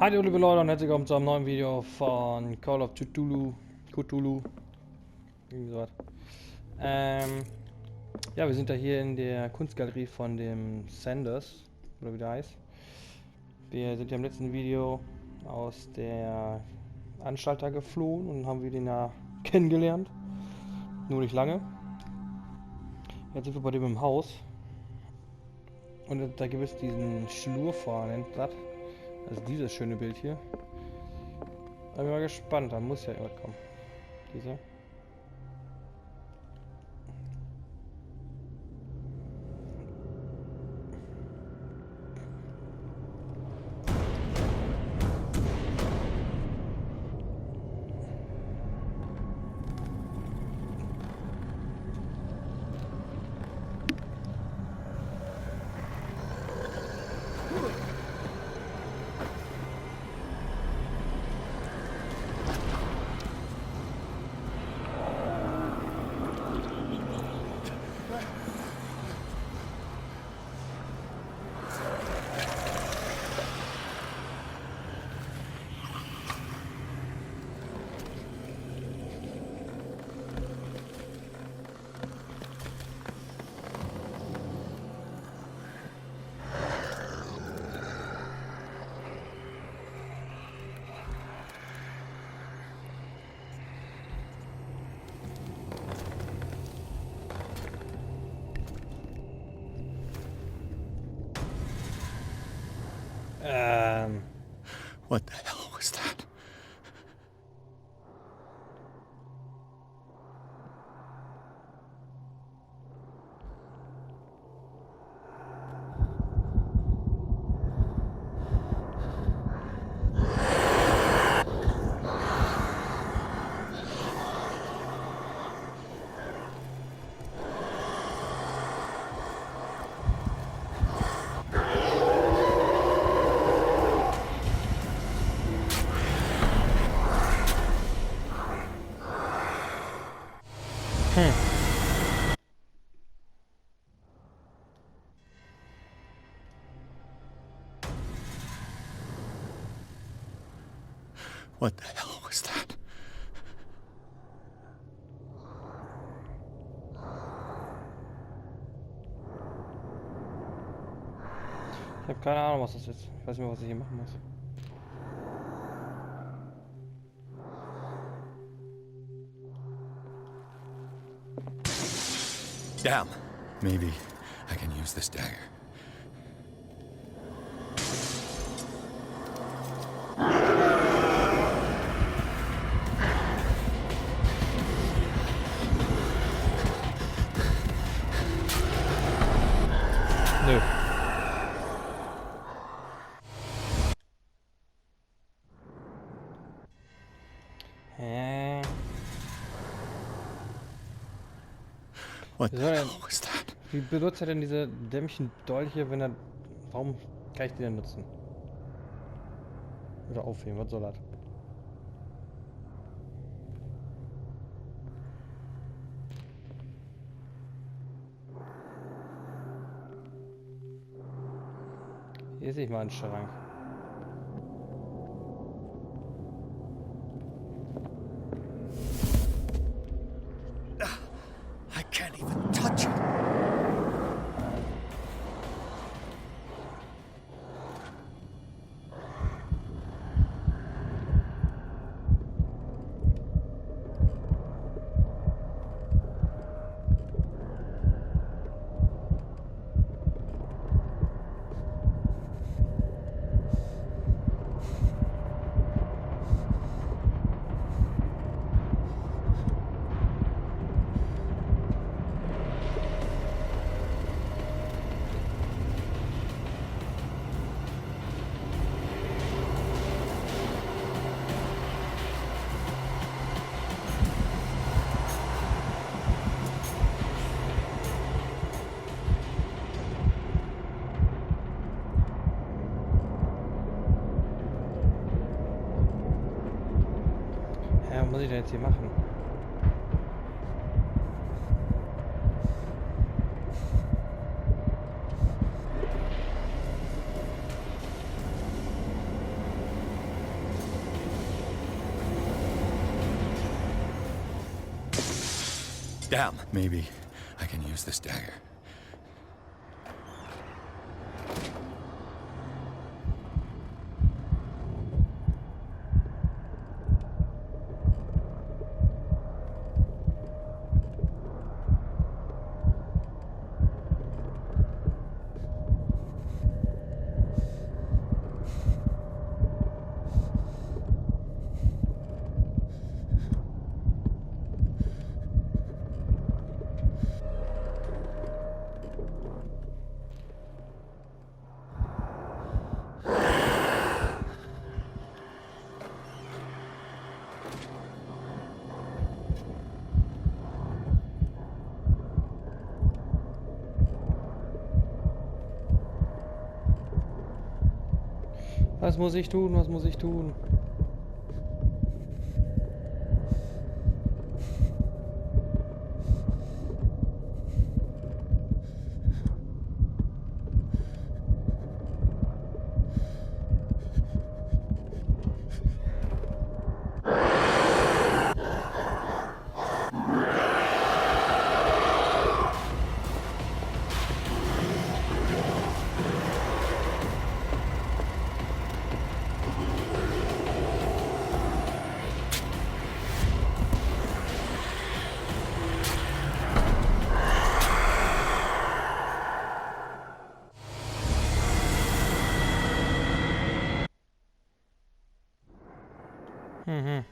Hallo liebe Leute und herzlich willkommen zu einem neuen Video von Call of Cthulhu, irgendwie sowas. Ja, wir sind da hier in der Kunstgalerie von dem Sanders, oder wie der heißt. Wir sind ja im letzten Video aus der Anstalt da geflohen und haben wir den ja kennengelernt. Nur nicht lange. Jetzt sind wir bei dem im Haus. Und da gibt es diesen Schlurfahren, nennt das. Also dieses schöne Bild hier. Da bin ich mal gespannt, da muss ja irgendwas kommen. Diese. What the hell was that? What the hell was that? Ich habe keine Ahnung, was das ist. Ich weiß nicht mehr, was ich hier machen muss. Damn. Maybe I can use this dagger. Nö. What the hell was that? Wie benutzt er denn diese dämlichen Dolche, wenn er... Warum kann ich die denn nutzen? Oder aufheben, was soll das? Hier sehe ich mal einen Schrank. I can't even touch it. Was muss ich denn jetzt hier machen? Damn. Maybe I can use this dagger. Was muss ich tun? Was muss ich tun? Mhm.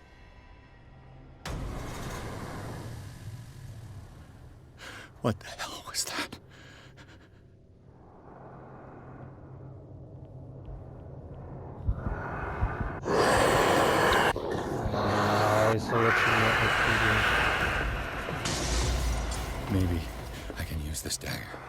What the hell was that? Ist doch jetzt schon wieder echt. Maybe I can use this dagger.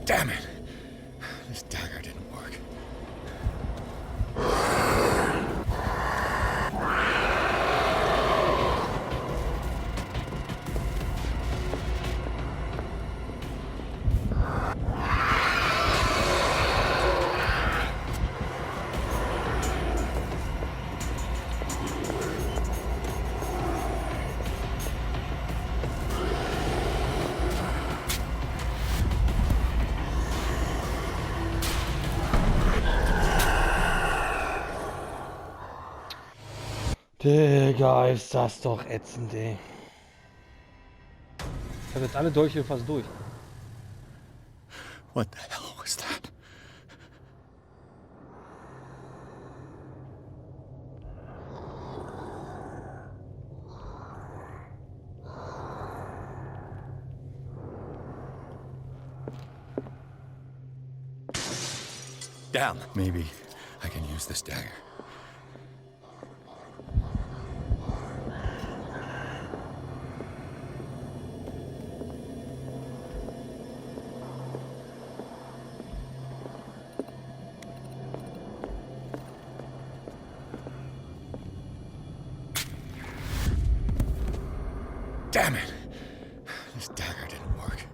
Damn it! This dagger didn't work. Digga, ist das doch ätzend, ey. Ich habe jetzt alle Dolche fast durch. What the hell was that? Damn. Maybe I can use this dagger. Damn it! This dagger didn't work.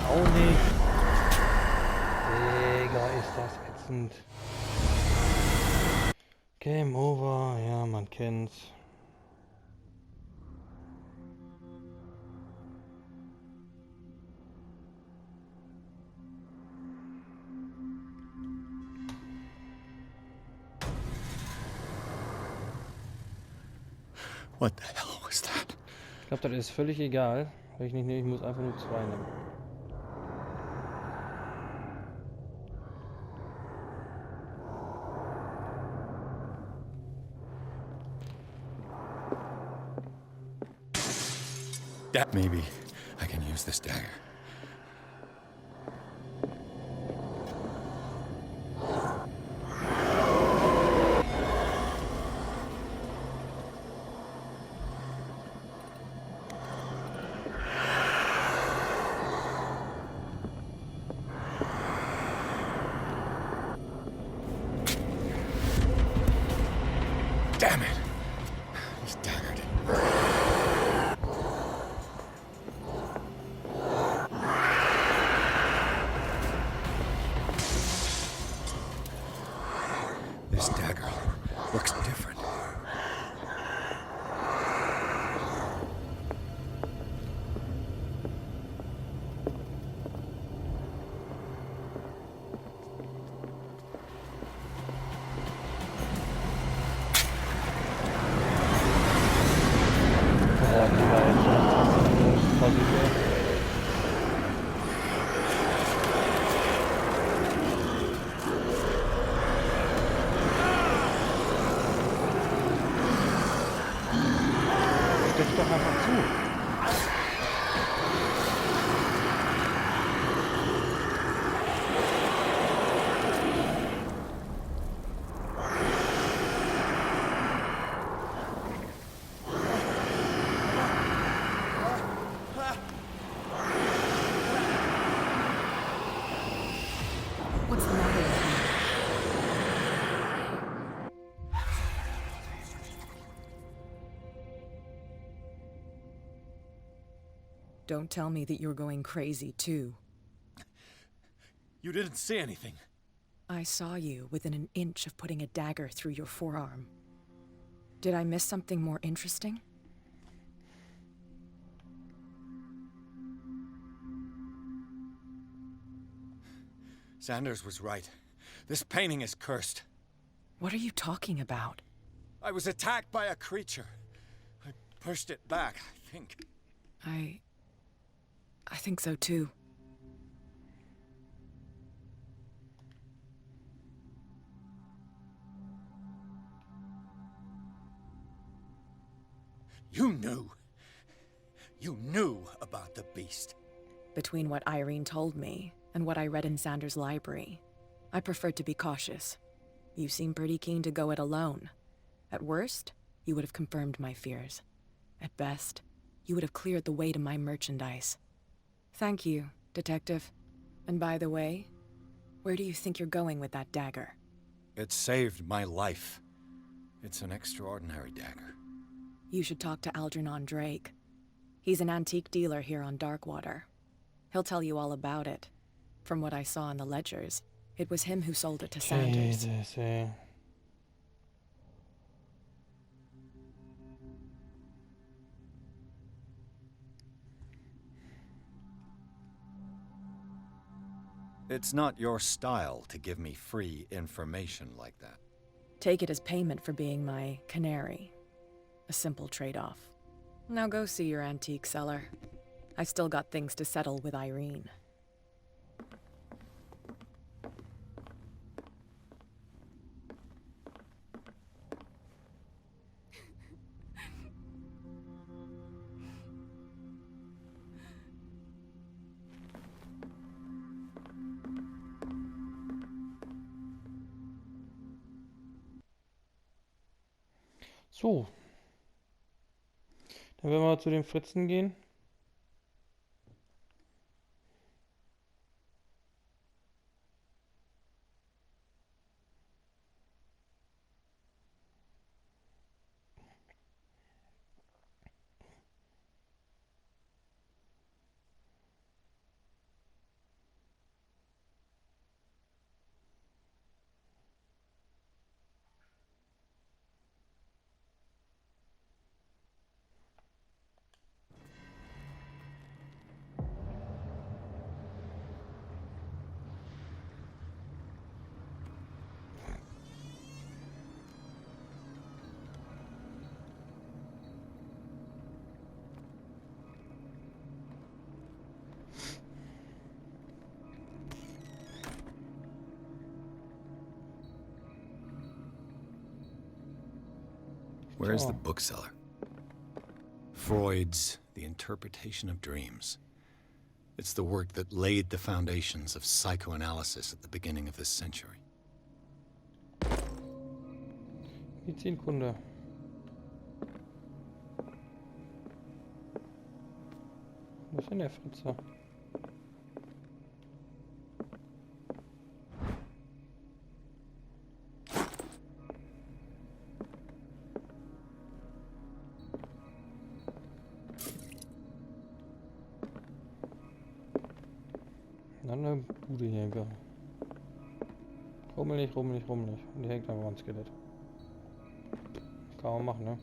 Auch nicht. Digga, ist das ätzend. Game over, ja, man kennt's. What the hell was that? Ich glaube, das ist völlig egal. Wenn ich nicht nehme, ich muss einfach nur 2 nehmen. Maybe I can use this dagger. Damn it! He's daggered. This dagger looks different. Steck's doch einfach zu. What's the matter with you? Don't tell me that you're going crazy, too. You didn't see anything. I saw you within an inch of putting a dagger through your forearm. Did I miss something more interesting? Sanders was right. This painting is cursed. What are you talking about? I was attacked by a creature. I pushed it back, I think. I think so, too. You knew. You knew about the beast. Between what Irene told me and what I read in Sanders' library, I preferred to be cautious. You seem pretty keen to go it alone. At worst, you would have confirmed my fears. At best, you would have cleared the way to my merchandise. Thank you, Detective. And by the way, where do you think you're going with that dagger? It saved my life. It's an extraordinary dagger. You should talk to Algernon Drake. He's an antique dealer here on Darkwater. He'll tell you all about it. From what I saw in the ledgers, it was him who sold it to Sanders. Jesus, ey. It's not your style to give me free information like that. Take it as payment for being my canary. A simple trade-off. Now go see your antique seller. I still got things to settle with Irene. So. Dann werden wir zu den Fritzen gehen. Where's the bookseller? Freud's The Interpretation of Dreams. It's the work that laid the foundations of psychoanalysis at the beginning of this century. Medizinkunde. Was ist denn der Fritze? Dann eine Bude hier. Rummelig, rummelig, rummelig. Und die hängt einfach am Skelett. Kann man machen, ne?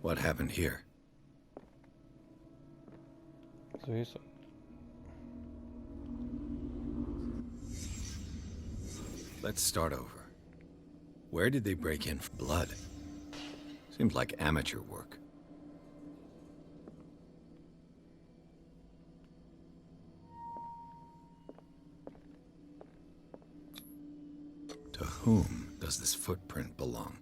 What happened here? So hieß er. Let's start over. Where did they break in for blood? Seems like amateur work. To whom does this footprint belong?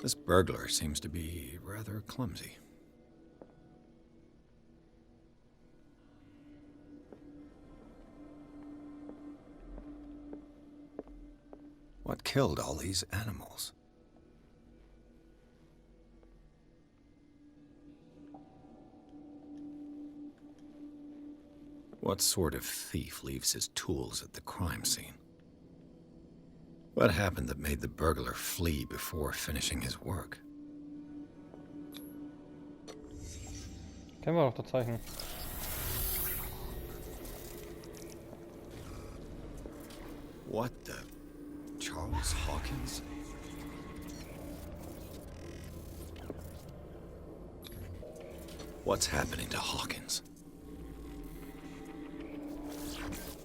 This burglar seems to be rather clumsy. What killed all these animals? What sort of thief leaves his tools at the crime scene? What happened that made the burglar flee before finishing his work? Kennen wir doch das Zeichen. What the? Charles Hawkins? What's happening to Hawkins?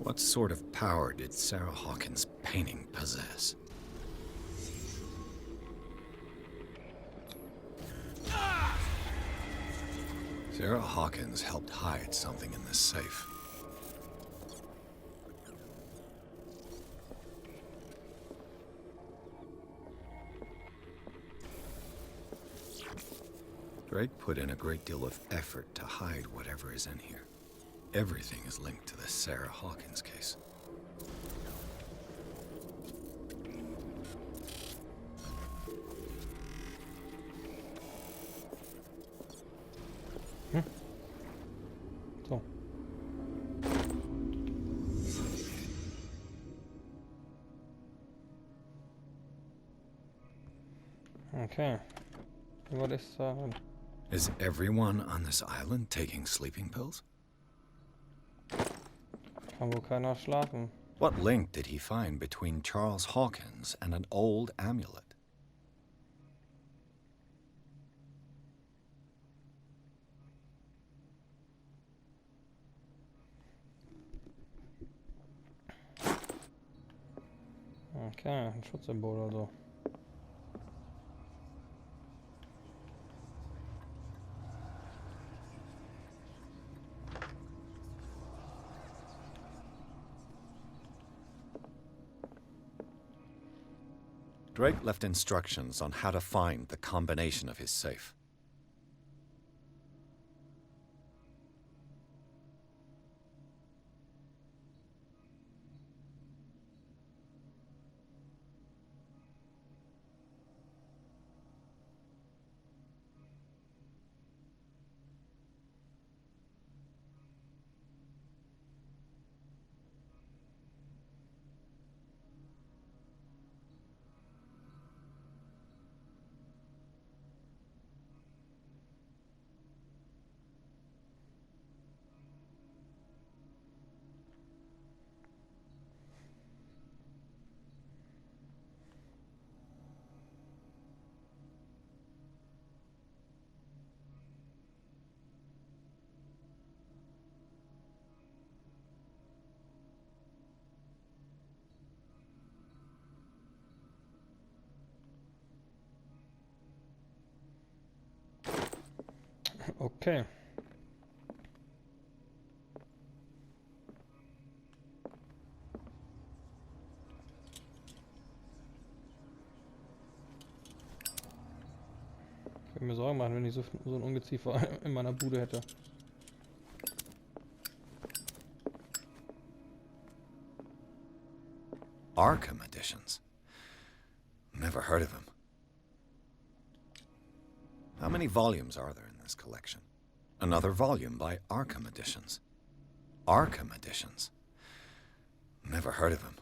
What sort of power did Sarah Hawkins' painting possess? Sarah Hawkins helped hide something in this safe. Drake put in a great deal of effort to hide whatever is in here. Everything is linked to the Sarah Hawkins case. So. Okay. What is Is everyone on this island taking sleeping pills? Kann wohl keiner schlafen. What link did he find between Charles Hawkins and an old amulet? Okay, ein Schutzsymbol also. Drake left instructions on how to find the combination of his safe. Okay. Ich würde mir Sorgen machen, wenn ich so ein Ungeziefer in meiner Bude hätte. Arkham editions. Never heard of him. How many volumes are there in this collection? Another volume by Arkham Editions. Arkham Editions. Never heard of him.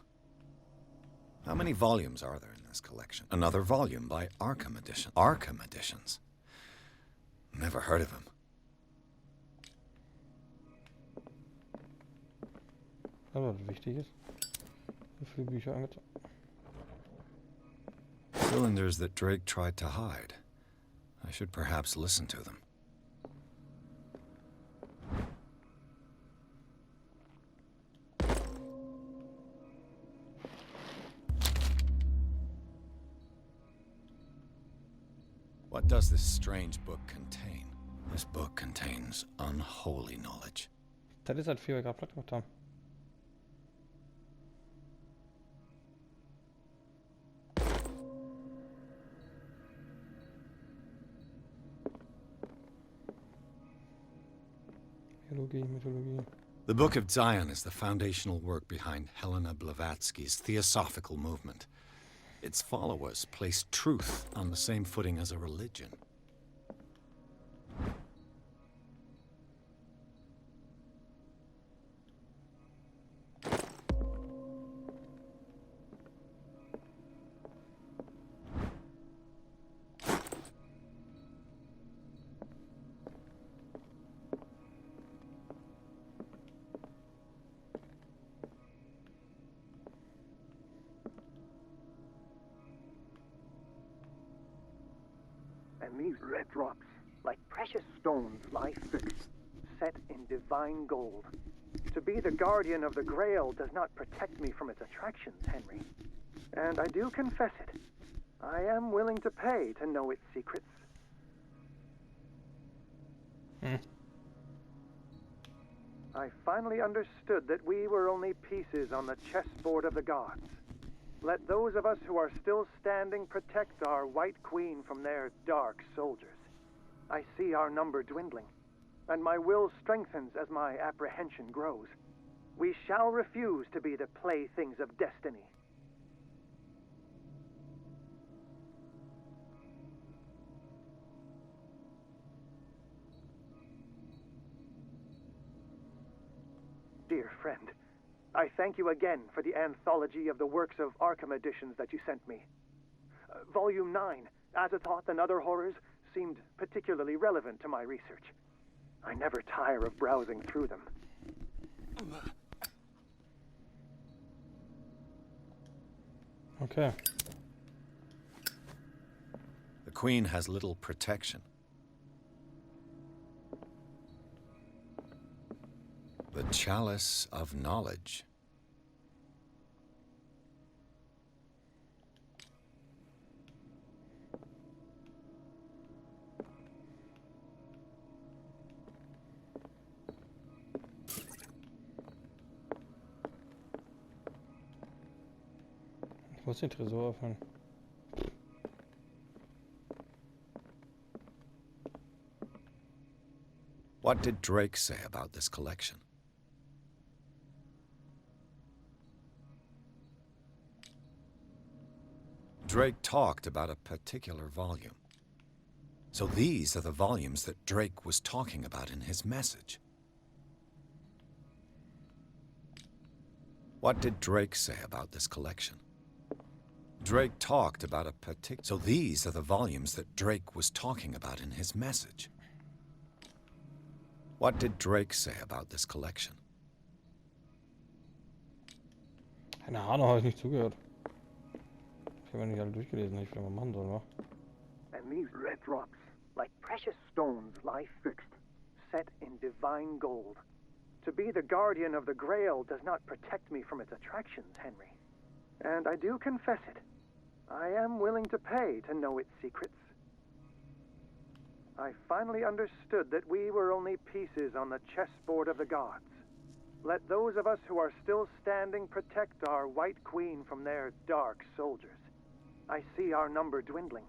How many volumes are there in this collection? Another volume by Arkham Edition. Arkham Editions. Never heard of him. Aber was wichtig ist. Wie viele Bücher angezeigt? Cylinders that Drake tried to hide. I should perhaps listen to them. What does this strange book contain? This book contains unholy knowledge. Das ist halt viel, was wir gerade platt gemacht haben. Mythologie. The Book of Zion is the foundational work behind Helena Blavatsky's Theosophical movement. Its followers place truth on the same footing as a religion. And these red drops, like precious stones, lie fixed, set in divine gold. To be the guardian of the Grail does not protect me from its attractions, Henry. And I do confess it. I am willing to pay to know its secrets. I finally understood that we were only pieces on the chessboard of the gods. Let those of us who are still standing protect our White Queen from their dark soldiers. I see our number dwindling, and my will strengthens as my apprehension grows. We shall refuse to be the playthings of destiny. Dear friend, I thank you again for the anthology of the works of Arkham editions that you sent me. Volume 9, Azathoth and Other Horrors, seemed particularly relevant to my research. I never tire of browsing through them. Okay. The Queen has little protection. The Chalice of Knowledge. Ich muss den Tresor öffnen. What did Drake say about this collection? Drake talked about a particular volume. So these are the volumes that Drake was talking about in his message. What did Drake say about this collection? Drake talked about a particular... So these are the volumes that Drake was talking about in his message. What did Drake say about this collection? Keine Ahnung, habe ich nicht zugehört. Ich habe ja nicht alle durchgelesen, ich will mal machen soll, wa? And these red drops, like precious stones, lie fixed, set in divine gold. To be the guardian of the Grail does not protect me from its attractions, Henry. And I do confess it. I am willing to pay to know its secrets. I finally understood that we were only pieces on the chessboard of the gods. Let those of us who are still standing protect our White Queen from their dark soldiers. I see our number dwindling,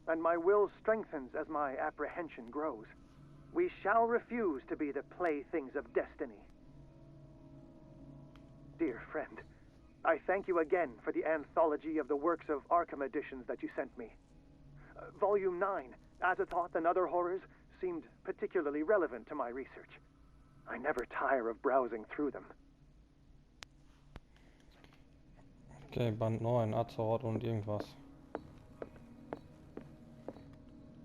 and my will strengthens as my apprehension grows. We shall refuse to be the playthings of destiny. Dear friend, I thank you again for the anthology of the works of Arkham editions that you sent me. Volume 9, Azathoth and Other Horrors, seemed particularly relevant to my research. I never tire of browsing through them. Okay, Band 9, Azathoth und irgendwas.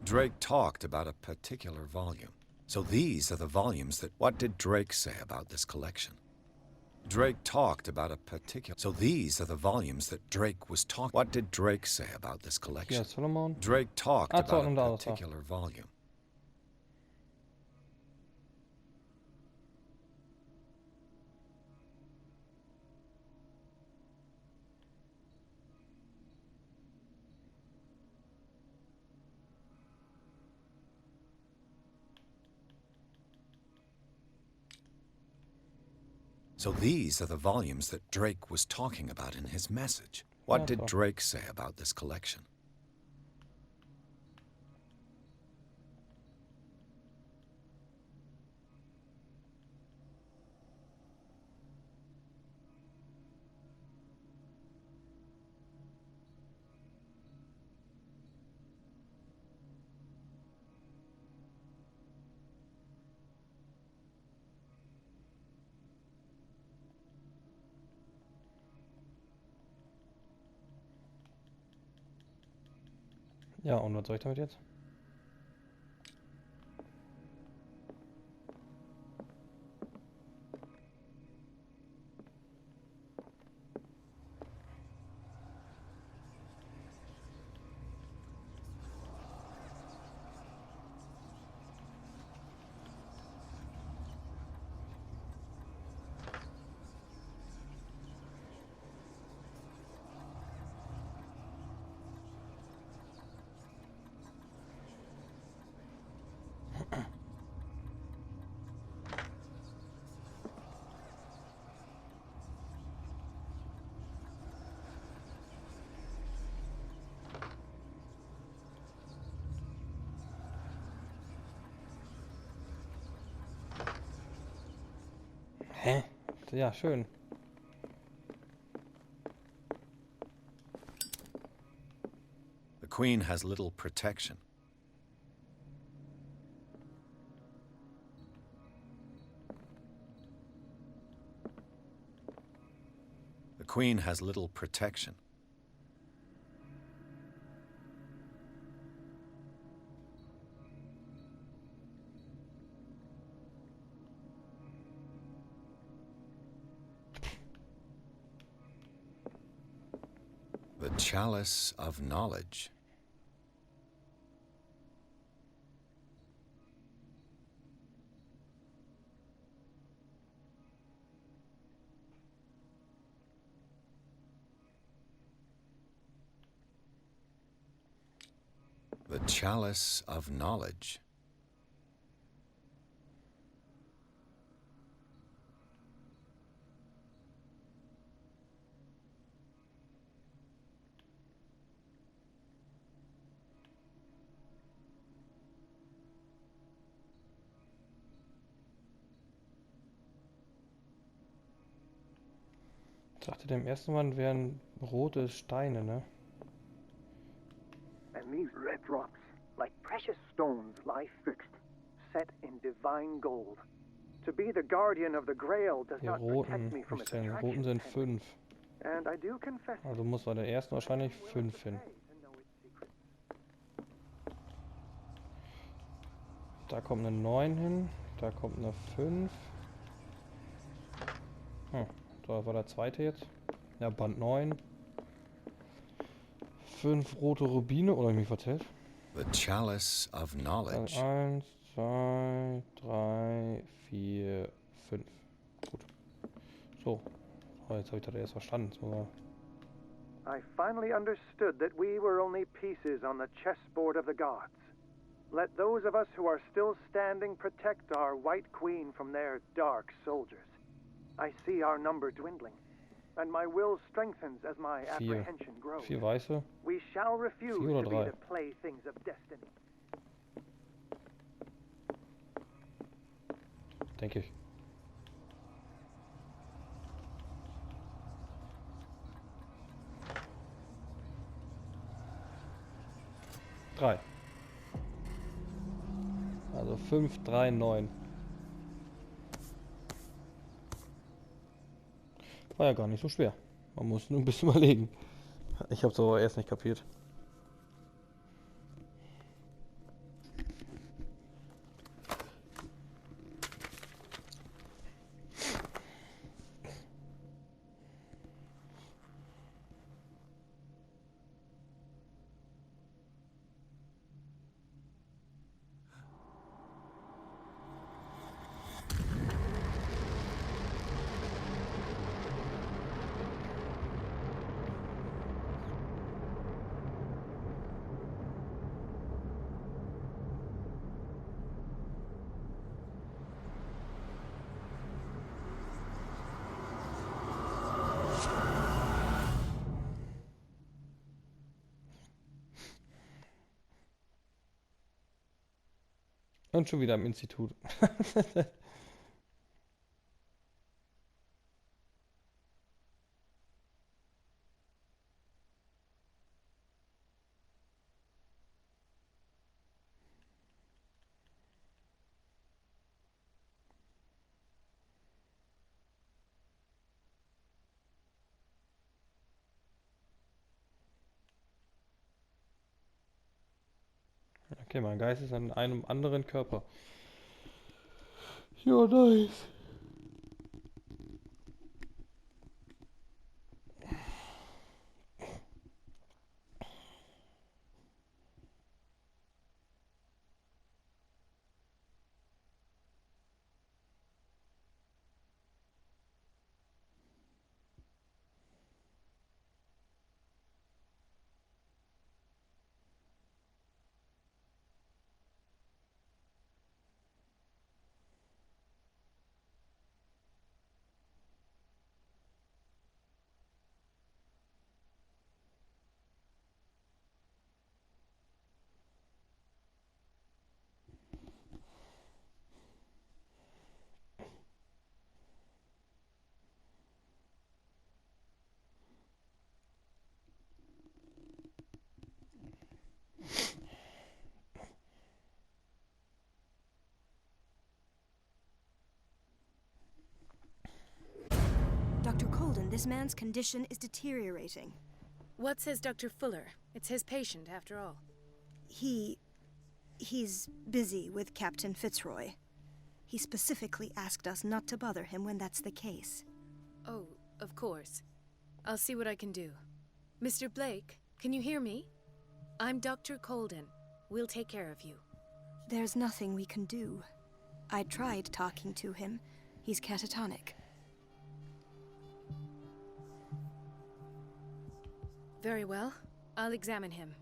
Drake talked about a particular volume. So these are the volumes that... What did Drake say about this collection? Drake talked about a particular... So these are the volumes that Drake was talking... What did Drake say about this collection? Hier, Solomon. Drake talked about und a Azathoth. particular volume. So these are the volumes that Drake was talking about in his message. What did Drake say about this collection? Ja, und was soll ich damit jetzt? Hä? Ja, schön. The Queen has little protection. The Queen has little protection. The chalice of knowledge. The chalice of knowledge. Ich dachte, dem ersten Mal wären rote Steine, ne? And these red drops, like precious stones, lie fixed, set in divine gold. To be the guardian of the Grail does Die not roten, protect me from wie its stellen? Die roten attraction. sind 5. And I do confess. Also muss bei der ersten wahrscheinlich 5 hin. Da kommt eine 9 hin, da kommt eine 5. Da war der zweite jetzt. Ja, Band 9. 5 rote Rubine, oder hab ich mich verzählt? The chalice of knowledge. 1, 2, 3, 4, 5. Gut. So. Oh, jetzt habe ich das erst verstanden. So. I finally understood that we were only pieces on the chessboard of the gods. Let those of us who are still standing protect our White Queen from their dark soldiers. I see our number dwindling, and my will strengthens as my apprehension grows. 4 weiße. We shall refuse 4 oder to be 3? the playthings of destiny. Denke ich. Drei. Also 5, 3, 9. War ja gar nicht so schwer. Man muss nur ein bisschen überlegen. Ich habe es aber erst nicht kapiert. Und schon wieder im Institut. Okay, mein Geist ist an einem anderen Körper. Ja, nice. Dr. Colden, this man's condition is deteriorating. What says Dr. Fuller? It's his patient, after all. He's busy with Captain Fitzroy. He specifically asked us not to bother him when that's the case. Oh, of course. I'll see what I can do. Mr. Blake, can you hear me? I'm Dr. Colden. We'll take care of you. There's nothing we can do. I tried talking to him. He's catatonic. Very well. I'll examine him.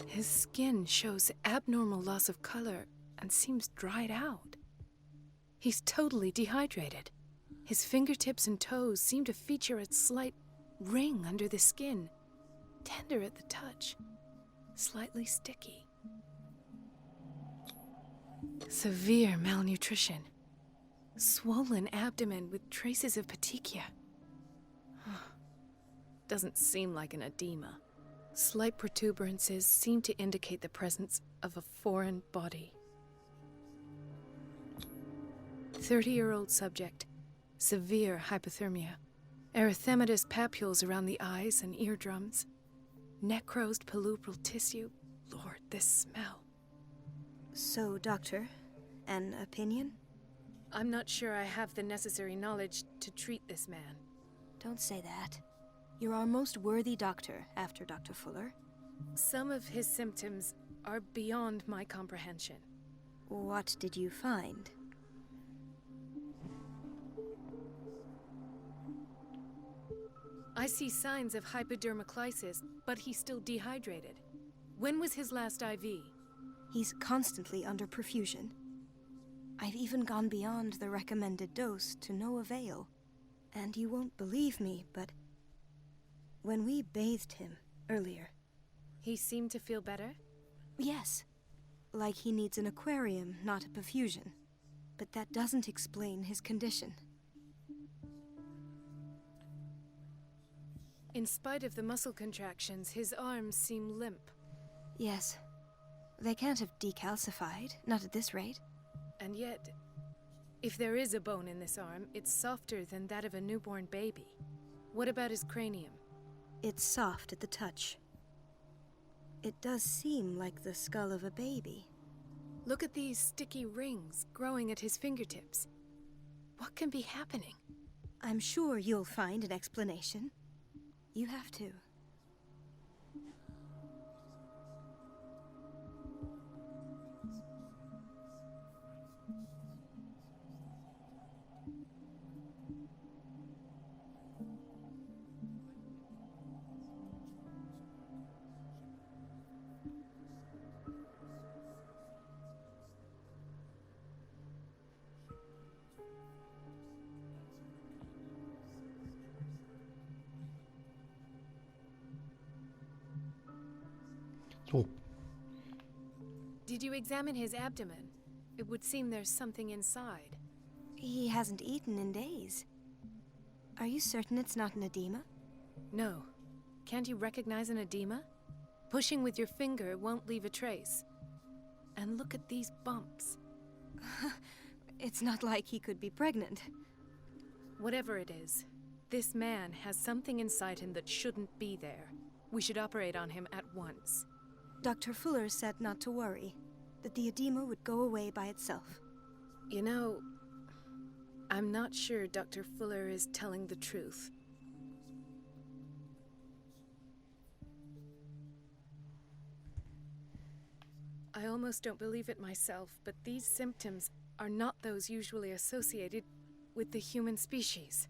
His skin shows abnormal loss of color and seems dried out. He's totally dehydrated. His fingertips and toes seem to feature a slight ring under the skin, tender at the touch, slightly sticky. Severe malnutrition. Swollen abdomen with traces of petechia. Doesn't seem like an edema. Slight protuberances seem to indicate the presence of a foreign body. 30-year-old subject. Severe hypothermia. Erythematous papules around the eyes and eardrums. Necrosed palpebral tissue. Lord, this smell. So, Doctor, an opinion? I'm not sure I have the necessary knowledge to treat this man. Don't say that. You're our most worthy doctor after Dr. Fuller. Some of his symptoms are beyond my comprehension. What did you find? I see signs of hypodermoclysis, but he's still dehydrated. When was his last IV? He's constantly under perfusion. I've even gone beyond the recommended dose to no avail. And you won't believe me, but when we bathed him earlier... He seemed to feel better? Yes. Like he needs an aquarium, not a perfusion. But that doesn't explain his condition. In spite of the muscle contractions, his arms seem limp. Yes. They can't have decalcified, not at this rate. And yet, if there is a bone in this arm, it's softer than that of a newborn baby. What about his cranium? It's soft at the touch. It does seem like the skull of a baby. Look at these sticky rings growing at his fingertips. What can be happening? I'm sure you'll find an explanation. You have to. So. Did you examine his abdomen? It would seem there's something inside. He hasn't eaten in days. Are you certain it's not an edema? No. Can't you recognize an edema? Pushing with your finger won't leave a trace. And look at these bumps. It's not like he could be pregnant. Whatever it is, this man has something inside him that shouldn't be there. We should operate on him at once. Dr. Fuller said not to worry, that the edema would go away by itself. You know, I'm not sure Dr. Fuller is telling the truth. I almost don't believe it myself, but these symptoms are not those usually associated with the human species.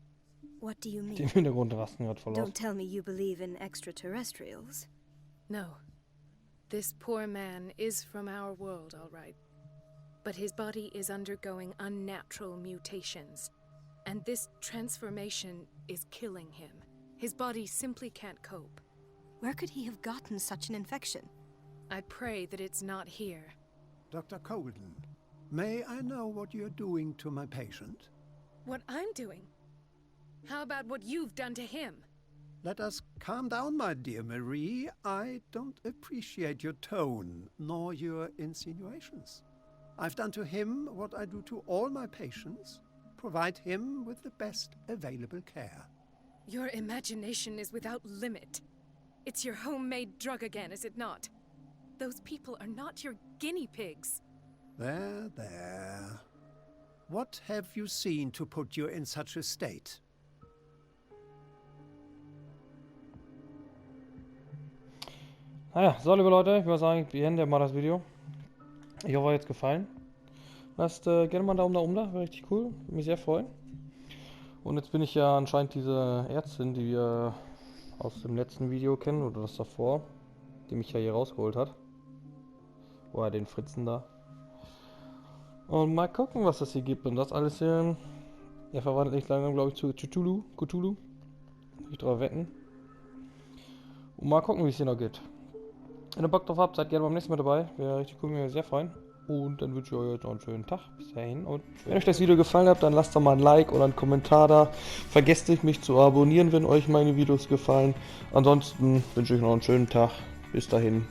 What do you mean? Die im Hintergrund rasten gerade voll aus. Don't tell me you believe in extraterrestrials. No. This poor man is from our world, all right. But his body is undergoing unnatural mutations. And this transformation is killing him. His body simply can't cope. Where could he have gotten such an infection? I pray that it's not here. Dr. Colden, may I know what you're doing to my patient? What I'm doing? How about what you've done to him? Let us calm down, my dear Marie. I don't appreciate your tone, nor your insinuations. I've done to him what I do to all my patients. Provide him with the best available care. Your imagination is without limit. It's your homemade drug again, is it not? Those people are not your guinea pigs. There, there. What have you seen to put you in such a state? Naja, so liebe Leute, ich würde sagen, ich beende mal das Video. Ich hoffe, euch hat es gefallen. Lasst gerne mal einen Daumen nach oben da, wäre richtig cool. Würde mich sehr freuen. Und jetzt bin ich ja anscheinend diese Ärztin, die wir aus dem letzten Video kennen, oder das davor, die mich ja hier rausgeholt hat. Oder den Fritzen da. Und mal gucken, was das hier gibt. Und das alles hier, er verwandelt nicht lange, glaube ich, zu Cthulhu. Ich drauf wetten. Und mal gucken, wie es hier noch geht. Wenn ihr Bock drauf habt, seid gerne beim nächsten Mal dabei. Wäre richtig cool, mir sehr freuen. Und dann wünsche ich euch jetzt noch einen schönen Tag. Bis dahin. Und wenn euch das Video gefallen hat, dann lasst doch mal ein Like oder einen Kommentar da. Vergesst nicht, mich zu abonnieren, wenn euch meine Videos gefallen. Ansonsten wünsche ich noch einen schönen Tag. Bis dahin.